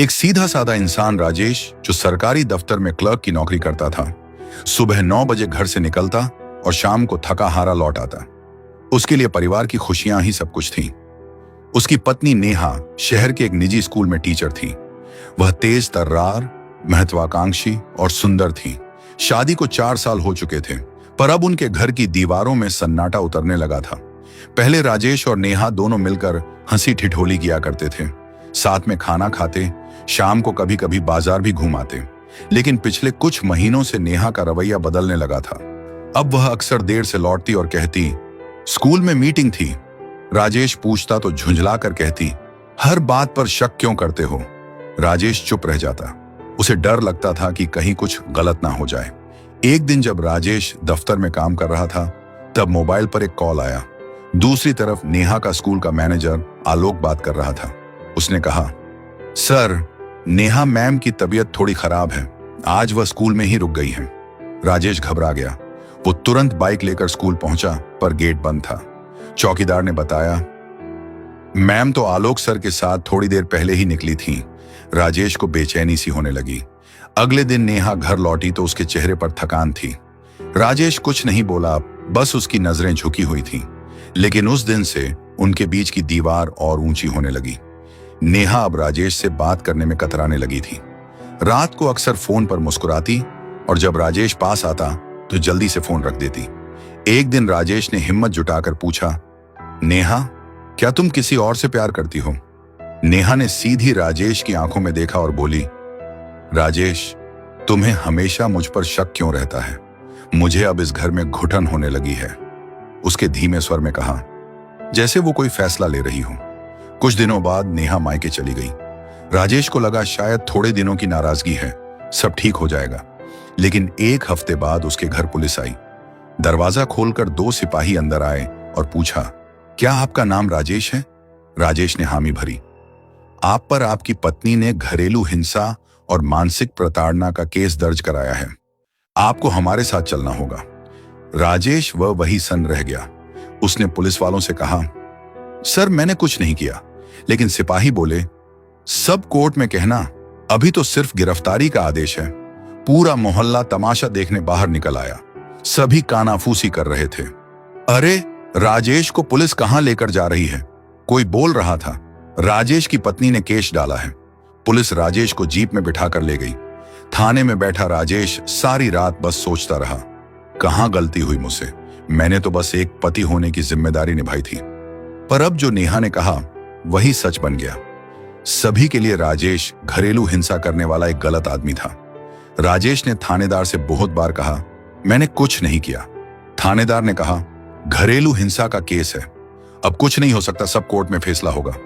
एक सीधा साधा इंसान राजेश, जो सरकारी दफ्तर में क्लर्क की नौकरी करता था, सुबह 9 बजे घर से निकलता और शाम को थका हारा लौट आता। उसके लिए परिवार की खुशियां ही सब कुछ थीं। उसकी पत्नी नेहा शहर के एक निजी स्कूल में टीचर थी। वह तेज तर्रार, महत्वाकांक्षी और सुंदर थी। शादी को 4 साल हो चुके थे, पर अब उनके घर की दीवारों में सन्नाटा उतरने लगा था। पहले राजेश और नेहा दोनों मिलकर हंसी ठिठोली किया करते थे, साथ में खाना खाते, शाम को कभी कभी बाजार भी घूम आते। लेकिन पिछले कुछ महीनों से नेहा का रवैया बदलने लगा था। अब वह अक्सर देर से लौटती और कहती, स्कूल में मीटिंग थी। राजेश पूछता तो झुंझला कर कहती, हर बात पर शक क्यों करते हो? राजेश चुप रह जाता। उसे डर लगता था कि कहीं कुछ गलत ना हो जाए। एक दिन जब राजेश दफ्तर में काम कर रहा था, तब मोबाइल पर एक कॉल आया। दूसरी तरफ नेहा का स्कूल का मैनेजर आलोक बात कर रहा था। उसने कहा, सर, नेहा मैम की तबीयत थोड़ी खराब है, आज वह स्कूल में ही रुक गई है। राजेश घबरा गया। वो तुरंत बाइक लेकर स्कूल पहुंचा, पर गेट बंद था। चौकीदार ने बताया, मैम तो आलोक सर के साथ थोड़ी देर पहले ही निकली थी। राजेश को बेचैनी सी होने लगी। अगले दिन नेहा घर लौटी तो उसके चेहरे पर थकान थी। राजेश कुछ नहीं बोला, बस उसकी नजरें झुकी हुई थीं। लेकिन उस दिन से उनके बीच की दीवार और ऊंची होने लगी। नेहा अब राजेश से बात करने में कतराने लगी थी। रात को अक्सर फोन पर मुस्कुराती और जब राजेश पास आता तो जल्दी से फोन रख देती। एक दिन राजेश ने हिम्मत जुटाकर पूछा, नेहा, क्या तुम किसी और से प्यार करती हो? नेहा ने सीधी राजेश की आंखों में देखा और बोली, राजेश, तुम्हें हमेशा मुझ पर शक क्यों रहता है? मुझे अब इस घर में घुटन होने लगी है। उसके धीमे स्वर में कहा, जैसे वो कोई फैसला ले रही हो। कुछ दिनों बाद नेहा मायके चली गई। राजेश को लगा शायद थोड़े दिनों की नाराजगी है, सब ठीक हो जाएगा। लेकिन एक हफ्ते बाद उसके घर पुलिस आई। दरवाजा खोलकर 2 सिपाही अंदर आए और पूछा, क्या आपका नाम राजेश है? राजेश ने हामी भरी। आप पर आपकी पत्नी ने घरेलू हिंसा और मानसिक प्रताड़ना का केस दर्ज कराया है। आपको हमारे साथ चलना होगा। राजेश वही सन रह गया। उसने पुलिस वालों से कहा, सर, मैंने कुछ नहीं किया। लेकिन सिपाही बोले, सब कोर्ट में कहना, अभी तो सिर्फ गिरफ्तारी का आदेश है। पूरा मोहल्ला तमाशा देखने बाहर निकल आया। सभी कानाफूसी कर रहे थे। अरे, राजेश को पुलिस कहां लेकर जा रही है? कोई बोल रहा था। राजेश की पत्नी ने केस डाला है। पुलिस राजेश को जीप में बिठाकर ले गई। थाने में बैठा राजेश सारी रात बस सोचता रहा, कहां गलती हुई मुझसे? मैंने तो बस एक पति होने की जिम्मेदारी निभाई थी। पर अब जो नेहा ने कहा वही सच बन गया। सभी के लिए राजेश घरेलू हिंसा करने वाला एक गलत आदमी था। राजेश ने थानेदार से बहुत बार कहा, मैंने कुछ नहीं किया। थानेदार ने कहा, घरेलू हिंसा का केस है, अब कुछ नहीं हो सकता, सब कोर्ट में फैसला होगा।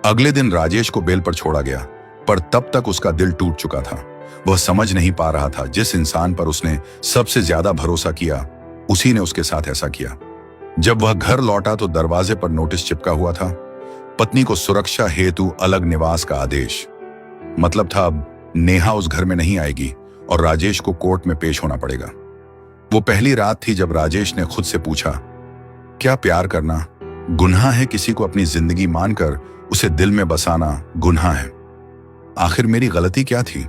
अगले दिन राजेश को बेल पर छोड़ा गया, पर तब तक उसका दिल टूट चुका था। वह समझ नहीं पा रहा था, जिस इंसान पर उसने सबसे ज्यादा भरोसा किया, उसी ने उसके साथ ऐसा किया। जब वह घर लौटा तो दरवाजे पर नोटिस चिपका हुआ था, पत्नी को सुरक्षा हेतु अलग निवास का आदेश। मतलब था अब नेहा उस घर में नहीं आएगी और राजेश को कोर्ट में पेश होना पड़ेगा। वो पहली रात थी जब राजेश ने खुद से पूछा, क्या प्यार करना गुनाह है? किसी को अपनी जिंदगी मानकर उसे दिल में बसाना गुनाह है? आखिर मेरी गलती क्या थी?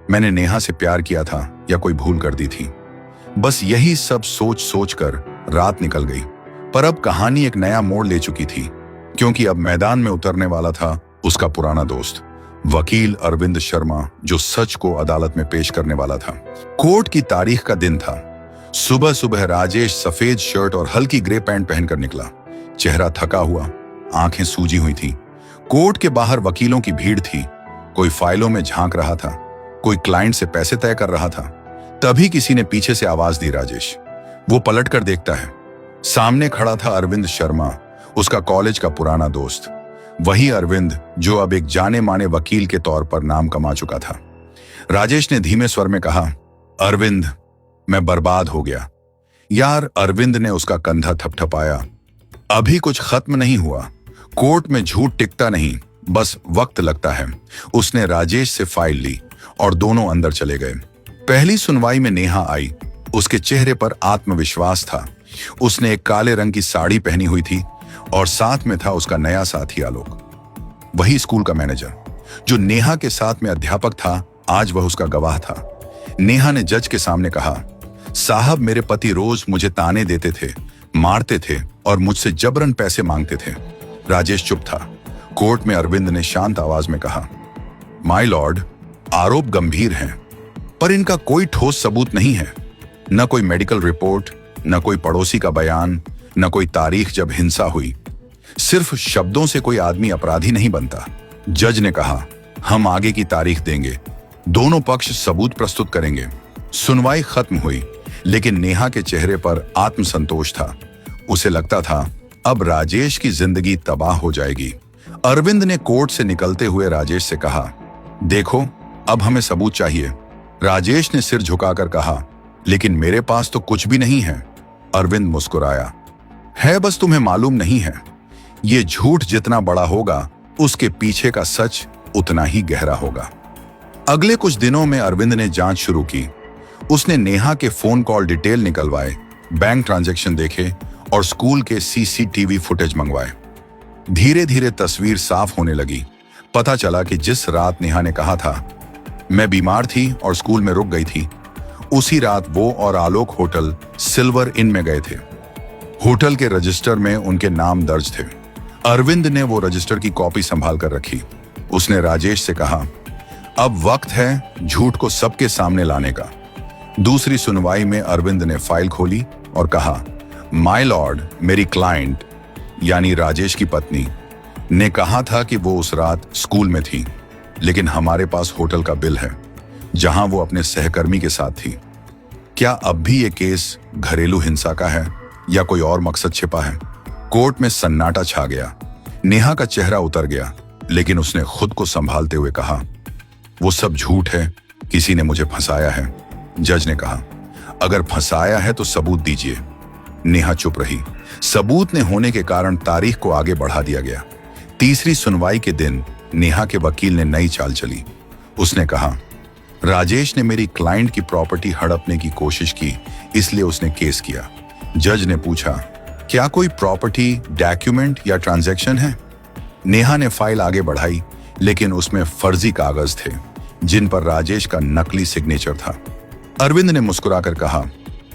मैंने नेहा से प्यार किया था या कोई भूल कर दी थी? बस यही सब सोच सोच कर रात निकल गई। पर अब कहानी एक नया मोड़ ले चुकी थी, क्योंकि अब मैदान में उतरने वाला था उसका पुराना दोस्त, वकील अरविंद शर्मा, जो सच को अदालत में पेश करने वाला था। कोर्ट की तारीख का दिन था। सुबह सुबह राजेश सफेद शर्ट और हल्की ग्रे पैंट पहनकर निकला। चेहरा थका हुआ, आंखें सूजी हुई थी। कोर्ट के बाहर वकीलों की भीड़ थी। कोई फाइलों में झांक रहा था, कोई क्लाइंट से पैसे तय कर रहा था। तभी किसी ने पीछे से आवाज दी, राजेश। वो पलटकर देखता है, सामने खड़ा था अरविंद शर्मा, उसका कॉलेज का पुराना दोस्त। वही अरविंद जो अब एक जाने माने वकील के तौर पर नाम कमा चुका था। राजेश ने धीमे स्वर में कहा, अरविंद, मैं बर्बाद हो गया। यार, अरविंद ने उसका कंधा थपथपाया। अभी कुछ खत्म नहीं हुआ। कोर्ट में झूठ टिकता नहीं, बस वक्त लगता है। उसने राजेश से फाइल ली और दोनों अंदर चले गए। पहली सुनवाई में नेहा आई। उसके चेहरे पर आत्मविश्वास था। उसने एक काले रंग की साड़ी पहनी हुई थी और साथ में था उसका नया साथी आलोक, वही स्कूल का मैनेजर। जो नेहा के साथ में अध्यापक था, आज वह उसका गवाह था। नेहा ने जज के सामने कहा, साहब मेरे पति रोज मुझे ताने देते थे, मारते थे और मुझसे जबरन पैसे मांगते थे। राजेश चुप था। कोर्ट में अरविंद ने शांत आवाज में कहा, माय लॉर्ड, आरोप गंभीर हैं, पर इनका कोई ठोस सबूत नहीं है। न कोई मेडिकल रिपोर्ट, न कोई पड़ोसी का बयान, न कोई तारीख जब हिंसा हुई। सिर्फ शब्दों से कोई आदमी अपराधी नहीं बनता। जज ने कहा, हम आगे की तारीख देंगे, दोनों पक्ष सबूत प्रस्तुत करेंगे। सुनवाई खत्म हुई, लेकिन नेहा के चेहरे पर आत्मसंतोष था। उसे लगता था अब राजेश की जिंदगी तबाह हो जाएगी। अरविंद ने कोर्ट से निकलते हुए राजेश से कहा, देखो अब हमें सबूत चाहिए। राजेश ने सिर झुकाकर कहा, लेकिन मेरे पास तो कुछ भी नहीं है। अरविंद मुस्कुराया, है बस तुम्हें मालूम नहीं है। ये झूठ जितना बड़ा होगा, उसके पीछे का सच उतना ही गहरा होगा। अगले कुछ दिनों में अरविंद ने जांच शुरू की। उसने नेहा के फोन कॉल डिटेल निकलवाए, बैंक ट्रांजैक्शन देखे और स्कूल के सीसीटीवी फुटेज मंगवाए। धीरे धीरे तस्वीर साफ होने लगी। पता चला कि जिस रात नेहा ने कहा था मैं बीमार थी और स्कूल में रुक गई थी, उसी रात वो और आलोक होटल सिल्वर इन में गए थे। होटल के रजिस्टर में उनके नाम दर्ज थे। अरविंद ने वो रजिस्टर की कॉपी संभाल कर रखी। उसने राजेश से कहा, अब वक्त है झूठ को सबके सामने लाने का। दूसरी सुनवाई में अरविंद ने फाइल खोली और कहा, माय लॉर्ड, मेरी क्लाइंट यानी राजेश की पत्नी ने कहा था कि वो उस रात स्कूल में थी, लेकिन हमारे पास होटल का बिल है जहां वो अपने सहकर्मी के साथ थी। क्या अब भी ये केस घरेलू हिंसा का है या कोई और मकसद छिपा है? कोर्ट में सन्नाटा छा गया। नेहा का चेहरा उतर गया, लेकिन उसने खुद को संभालते हुए कहा, वो सब झूठ है, किसी ने मुझे फंसाया है। जज ने कहा, अगर फंसाया है तो सबूत दीजिए। नेहा चुप रही। सबूत ने होने के कारण तारीख को आगे बढ़ा दिया गया। तीसरी सुनवाई के दिन नेहा के वकील ने नई चाल चली। उसने कहा, राजेश ने मेरी क्लाइंट की प्रॉपर्टी हड़पने की कोशिश की, इसलिए उसने केस किया। जज ने पूछा, क्या कोई प्रॉपर्टी, डॉक्यूमेंट या ट्रांजैक्शन है? नेहा ने फाइल आगे बढ़ाई, लेकिन उसमें फर्जी कागज थे जिन पर राजेश का नकली सिग्नेचर था। अरविंद ने मुस्कुराकर कहा,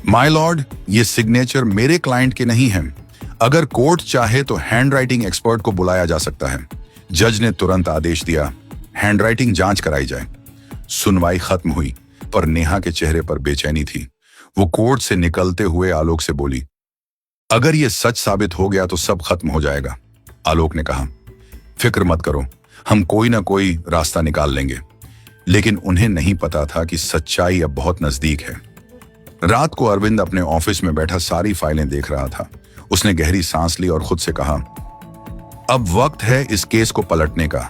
माय लॉर्ड, ये सिग्नेचर मेरे क्लाइंट के नहीं हैं। अगर कोर्ट चाहे तो हैंडराइटिंग एक्सपर्ट को बुलाया जा सकता है। जज ने तुरंत आदेश दिया, हैंडराइटिंग जांच कराई जाए। सुनवाई खत्म हुई, पर नेहा के चेहरे पर बेचैनी थी। वो कोर्ट से निकलते हुए आलोक से बोली, अगर ये सच साबित हो गया तो सब खत्म हो जाएगा। आलोक ने कहा, फिक्र मत करो, हम कोई ना कोई रास्ता निकाल लेंगे। लेकिन उन्हें नहीं पता था कि सच्चाई अब बहुत नजदीक है। रात को अरविंद अपने ऑफिस में बैठा सारी फाइलें देख रहा था। उसने गहरी सांस ली और खुद से कहा, अब वक्त है इस केस को पलटने का।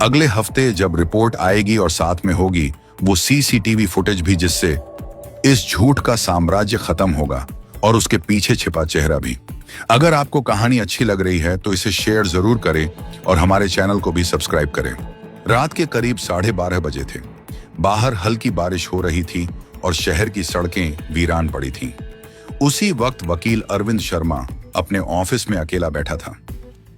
अगले हफ्ते जब रिपोर्ट आएगी और साथ में होगी वो सीसीटीवी फुटेज भी, जिससे इस झूठ का साम्राज्य खत्म होगा और उसके पीछे छिपा चेहरा भी। अगर आपको कहानी अच्छी लग रही है तो इसे शेयर जरूर करें और हमारे चैनल को भी सब्सक्राइब करें। रात के करीब 12:30 बजे थे। बाहर हल्की बारिश हो रही थी और शहर की सड़कें वीरान पड़ी थीं। उसी वक्त वकील अरविंद शर्मा अपने ऑफिस में अकेला बैठा था।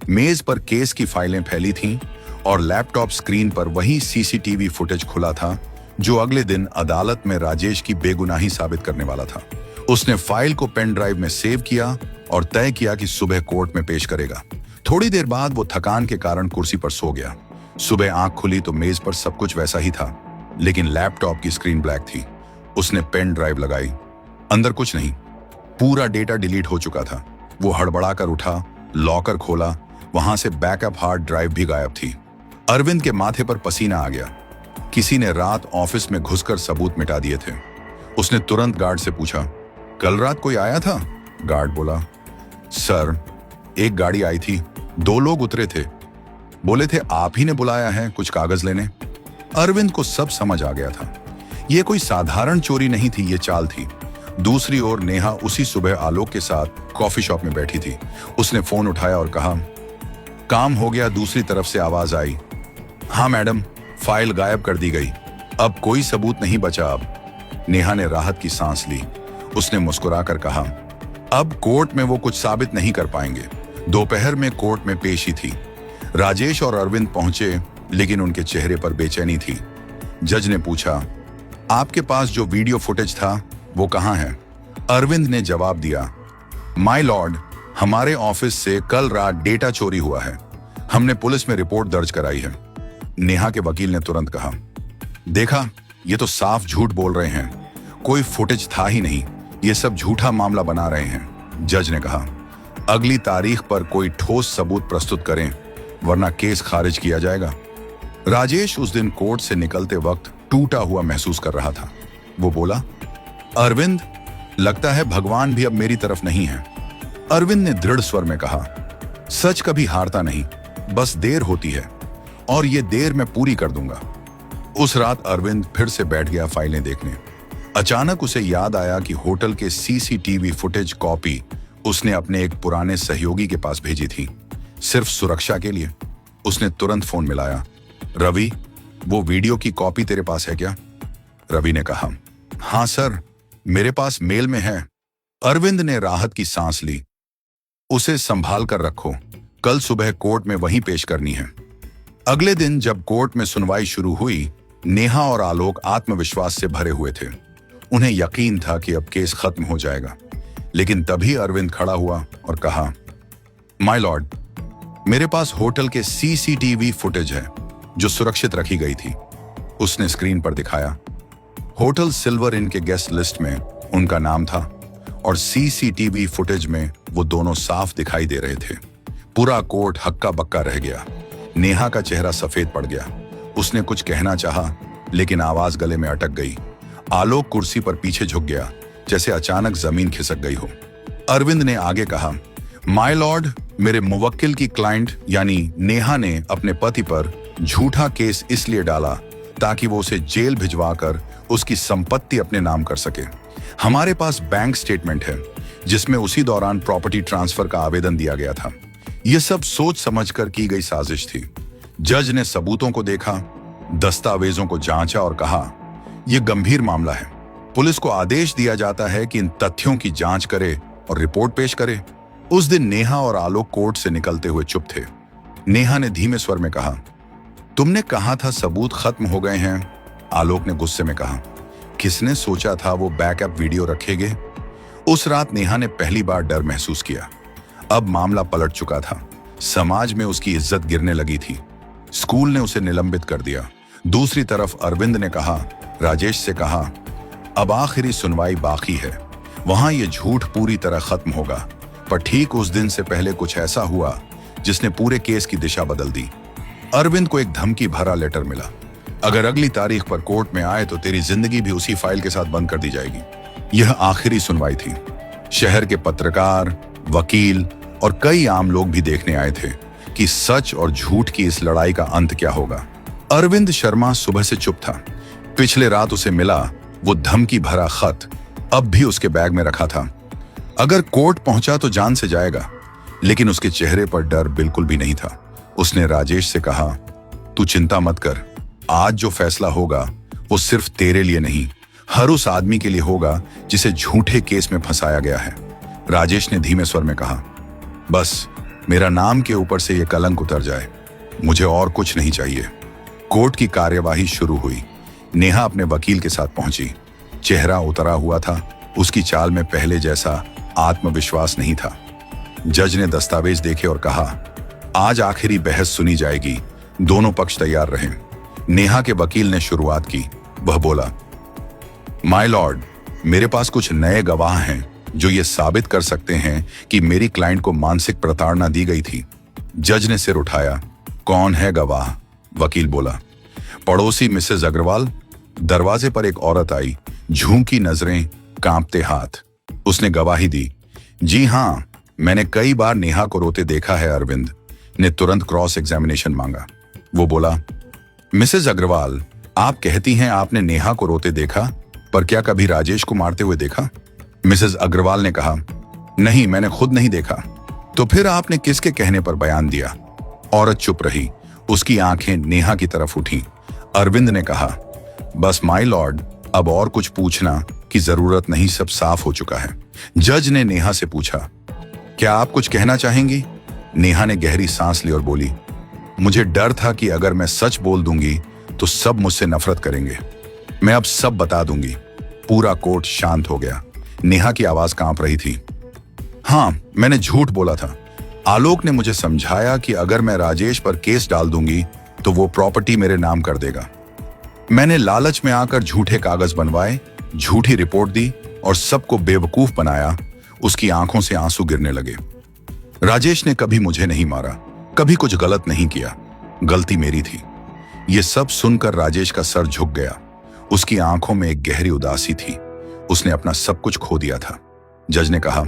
मेज पर केस की फाइलें फैली थीं और लैपटॉप स्क्रीन पर वही सीसीटीवी फुटेज खुला था जो अगले दिन अदालत में राजेश की बेगुनाही साबित करने वाला था। उसने फाइल को पेन ड्राइव में सेव किया और तय किया कि सुबह कोर्ट में पेश करेगा। थोड़ी देर बाद वो थकान के कारण कुर्सी पर सो गया। सुबह आंख खुली तो मेज पर सब कुछ वैसा ही था, लेकिन लैपटॉप की स्क्रीन ब्लैक थी। उसने पेन ड्राइव लगाई, अंदर कुछ नहीं, पूरा डेटा डिलीट हो चुका था। वो हड़बड़ाकर उठा, लॉकर खोला, वहां से बैकअप हार्ड ड्राइव भी गायब थी। अरविंद के माथे पर पसीना आ गया। किसी ने रात ऑफिस में घुसकर सबूत मिटा दिए थे। उसने तुरंत गार्ड से पूछा, कल रात कोई आया था? गार्ड बोला, सर, एक गाड़ी आई थी, 2 लोग उतरे थे, बोले थे आप ही ने बुलाया है कुछ कागज लेने। अरविंद को सब समझ आ गया था। ये कोई साधारण चोरी नहीं थी, ये चाल थी। दूसरी ओर नेहा उसी सुबह आलोक के साथ कॉफी शॉप में बैठी थी। उसने फोन उठाया और कहा, काम हो गया। दूसरी तरफ से आवाज आई, हाँ मैडम, फाइल गायब कर दी गई, अब कोई सबूत नहीं बचा। अब नेहा ने राहत की सांस ली। उसने मुस्कुराकर कहा, अब कोर्ट में वो कुछ साबित नहीं कर पाएंगे। दोपहर में कोर्ट में पेशी थी। राजेश और अरविंद पहुंचे। लेकिन उनके चेहरे पर बेचैनी थी। जज ने पूछा, आपके पास जो वीडियो फुटेज था वो कहाँ है? अरविंद ने जवाब दिया, माय लॉर्ड, हमारे ऑफिस से कल रात डेटा चोरी हुआ है। हमने पुलिस में रिपोर्ट दर्ज कराई है। नेहा के वकील ने तुरंत कहा, देखा, ये तो साफ झूठ बोल रहे हैं, कोई फुटेज था ही नहीं, ये सब झूठा मामला बना रहे हैं। जज ने कहा, अगली तारीख पर कोई ठोस सबूत प्रस्तुत करें, वरना केस खारिज किया जाएगा। राजेश उस दिन कोर्ट से निकलते वक्त टूटा हुआ महसूस कर रहा था। वो बोला, अरविंद, लगता है भगवान भी अब मेरी तरफ नहीं है। अरविंद ने दृढ़ स्वर में कहा, सच कभी हारता नहीं, बस देर होती है, और ये देर मैं पूरी कर दूंगा। उस रात अरविंद फिर से बैठ गया फाइलें देखने। अचानक उसे याद आया कि होटल के सीसीटीवी फुटेज कॉपी उसने अपने एक पुराने सहयोगी के पास भेजी थी, सिर्फ सुरक्षा के लिए। उसने तुरंत फोन मिलाया, रवि, वो वीडियो की कॉपी तेरे पास है क्या? रवि ने कहा, हाँ सर, मेरे पास मेल में है। अरविंद ने राहत की सांस ली। उसे संभाल कर रखो, कल सुबह कोर्ट में वहीं पेश करनी है। अगले दिन जब कोर्ट में सुनवाई शुरू हुई, नेहा और आलोक आत्मविश्वास से भरे हुए थे। उन्हें यकीन था कि अब केस खत्म हो जाएगा। लेकिन तभी अरविंद खड़ा हुआ और कहा, माय लॉर्ड, मेरे पास होटल के सीसीटीवी फुटेज है जो सुरक्षित रखी गई थी। उसने स्क्रीन पर दिखाया। होटल सिल्वर इन के गेस्ट लिस्ट में उनका नाम था और सीसीटीवी फुटेज में वो दोनों साफ दिखाई दे रहे थे। पूरा कोर्ट हक्का बक्का रह गया। नेहा का चेहरा सफेद पड़ गया। उसने कुछ कहना चाहा, लेकिन आवाज गले में अटक गई। आलोक कुर्सी पर पीछे झुक गया, जैसे अचानक जमीन खिसक गई हो। अरविंद ने आगे कहा, माय लॉर्ड, मेरे मुवक्किल की क्लाइंट यानी नेहा ने अपने पति पर झूठा केस इसलिए डाला ताकि वो उसे जेल भिजवाकर उसकी संपत्ति अपने नाम कर सके। हमारे पास बैंक स्टेटमेंट है जिसमें उसी दौरान प्रॉपर्टी ट्रांसफर का आवेदन दिया गया था। यह सब सोच समझकर की गई साजिश थी। जज ने सबूतों को देखा, दस्तावेजों को जांचा और कहा, यह गंभीर मामला है। पुलिस को आदेश दिया जाता है कि इन तथ्यों की जांच करे और रिपोर्ट पेश करे। उस दिन नेहा और आलोक कोर्ट से निकलते हुए चुप थे। नेहा ने धीमे स्वर में कहा, तुमने कहा था सबूत खत्म हो गए हैं। आलोक ने गुस्से में कहा, किसने सोचा था वो बैकअप वीडियो रखेंगे? उस रात नेहा ने पहली बार डर महसूस किया। अब मामला पलट चुका था। समाज में उसकी इज्जत गिरने लगी थी। स्कूल ने उसे निलंबित कर दिया। दूसरी तरफ अरविंद ने कहा, राजेश से कहा, अब आखिरी सुनवाई बाकी है, वहां ये झूठ पूरी तरह खत्म होगा। पर ठीक उस दिन से पहले कुछ ऐसा हुआ जिसने पूरे केस की दिशा बदल दी। अरविंद को एक धमकी भरा लेटर मिला, अगर अगली तारीख पर कोर्ट में आए तो तेरी जिंदगी भी उसी फाइल के साथ बंद कर दी जाएगी। यह आखिरी सुनवाई थी। शहर के पत्रकार, वकील और कई आम लोग भी देखने आए थे कि सच और झूठ की इस लड़ाई का अंत क्या होगा। अरविंद शर्मा सुबह से चुप था। पिछले रात उसे मिला वो धमकी भरा खत अब भी उसके बैग में रखा था। अगर कोर्ट पहुंचा तो जान से जाएगा, लेकिन उसके चेहरे पर डर बिल्कुल भी नहीं था। उसने राजेश से कहा, तू चिंता मत कर, आज जो फैसला होगा वो सिर्फ तेरे लिए नहीं, हर उस आदमी के लिए होगा जिसे झूठे केस में फंसाया गया है। राजेश ने धीमे स्वर में कहा, बस मेरा नाम के ऊपर से ये कलंक उतर जाए, मुझे और कुछ नहीं चाहिए। कोर्ट की कार्यवाही शुरू हुई। नेहा अपने वकील के साथ पहुंची। चेहरा उतरा हुआ था, उसकी चाल में पहले जैसा आत्मविश्वास नहीं था। जज ने दस्तावेज देखे और कहा, आज आखिरी बहस सुनी जाएगी, दोनों पक्ष तैयार रहें। नेहा के वकील ने शुरुआत की। वह बोला, माय लॉर्ड, मेरे पास कुछ नए गवाह हैं जो ये साबित कर सकते हैं कि मेरी क्लाइंट को मानसिक प्रताड़ना दी गई थी। जज ने सिर उठाया। कौन है गवाह? वकील बोला, पड़ोसी मिसेज अग्रवाल। दरवाजे पर एक औरत आई, झूठी नजरें, कांपते हाथ। उसने गवाही दी, जी हाँ, मैंने कई बार नेहा को रोते देखा है। अरविंद ने तुरंत क्रॉस एग्जामिनेशन मांगा। वो बोला, मिसेज अग्रवाल, आप कहती हैं आपने नेहा को रोते देखा, पर क्या कभी राजेश को मारते हुए देखा? मिसेज अग्रवाल ने कहा, नहीं, मैंने खुद नहीं देखा। तो फिर आपने किसके कहने पर बयान दिया? औरत चुप रही। उसकी आंखें नेहा की तरफ उठी। अरविंद ने कहा, बस माय लॉर्ड, अब और कुछ पूछना की जरूरत नहीं, सब साफ हो चुका है। जज ने नेहा से पूछा, क्या आप कुछ कहना चाहेंगी? नेहा ने गहरी सांस ली और बोली, मुझे डर था कि अगर मैं सच बोल दूंगी तो सब मुझसे नफरत करेंगे। मैं अब सब बता दूंगी। पूरा कोर्ट शांत हो गया। नेहा की आवाज कांप रही थी। हाँ, मैंने झूठ बोला था। आलोक ने मुझे समझाया कि अगर मैं राजेश पर केस डाल दूंगी तो वो प्रॉपर्टी मेरे नाम कर देगा। मैंने लालच में आकर झूठे कागज बनवाए, झूठी रिपोर्ट दी और सबको बेवकूफ बनाया। उसकी आंखों से आंसू गिरने लगे। राजेश ने कभी मुझे नहीं मारा, कभी कुछ गलत नहीं किया। गलती मेरी थी। ये सब सुनकर राजेश का सर झुक गया। उसकी आंखों में एक गहरी उदासी थी। उसने अपना सब कुछ खो दिया था। जज ने कहा,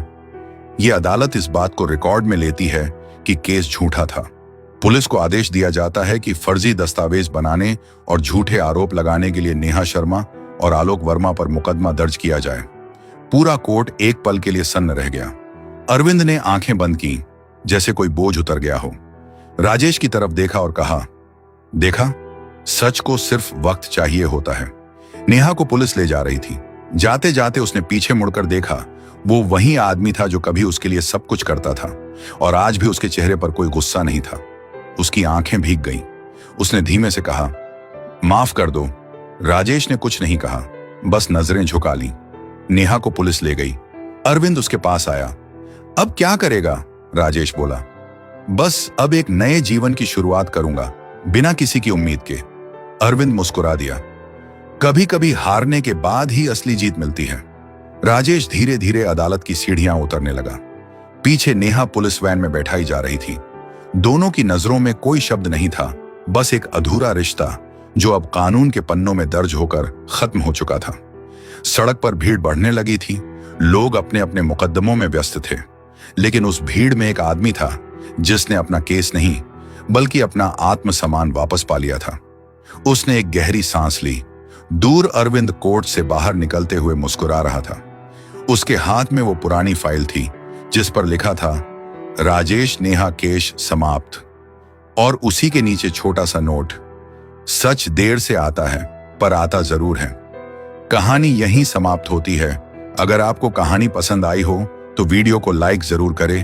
यह अदालत इस बात को रिकॉर्ड में लेती है कि केस झूठा था। पुलिस को आदेश दिया जाता है कि फर्जी दस्तावेज बनाने और झूठे आरोप लगाने के लिए नेहा शर्मा और आलोक वर्मा पर मुकदमा दर्ज किया जाए। पूरा कोर्ट एक पल के लिए सन्न रह गया। अरविंद ने आंखें बंद की, जैसे कोई बोझ उतर गया हो। राजेश की तरफ देखा और कहा, देखा, सच को सिर्फ वक्त चाहिए होता है। नेहा को पुलिस ले जा रही थी। जाते जाते उसने पीछे मुड़कर देखा। वो वही आदमी था जो कभी उसके लिए सब कुछ करता था, और आज भी उसके चेहरे पर कोई गुस्सा नहीं था। उसकी आंखें भीग गईं। उसने धीमे से कहा, माफ कर दो। राजेश ने कुछ नहीं कहा, बस नजरें झुका ली। नेहा को पुलिस ले गई। अरविंद उसके पास आया। अब क्या करेगा? राजेश बोला। बस अब एक नए जीवन की शुरुआत करूंगा, बिना किसी की उम्मीद के। अरविंद मुस्कुरा दिया। कभी कभी हारने के बाद ही असली जीत मिलती है। राजेश धीरे धीरे अदालत की सीढ़ियां उतरने लगा। पीछे नेहा पुलिस वैन में बैठाई जा रही थी। दोनों की नजरों में कोई शब्द नहीं था, बस एक अधूरा रिश्ता जो अब कानून के पन्नों में दर्ज होकर खत्म हो चुका था। सड़क पर भीड़ बढ़ने लगी थी। लोग अपने अपने मुकदमों में व्यस्त थे, लेकिन उस भीड़ में एक आदमी था जिसने अपना केस नहीं बल्कि अपना आत्मसम्मान वापस पा लिया था। उसने एक गहरी सांस ली। दूर अरविंद कोर्ट से बाहर निकलते हुए मुस्कुरा रहा था। उसके हाथ में वो पुरानी फाइल थी जिस पर लिखा था, राजेश नेहा केस समाप्त, और उसी के नीचे छोटा सा नोट, सच देर से आता है पर आता जरूर है। कहानी यहीं समाप्त होती है। अगर आपको कहानी पसंद आई हो तो वीडियो को लाइक जरूर करें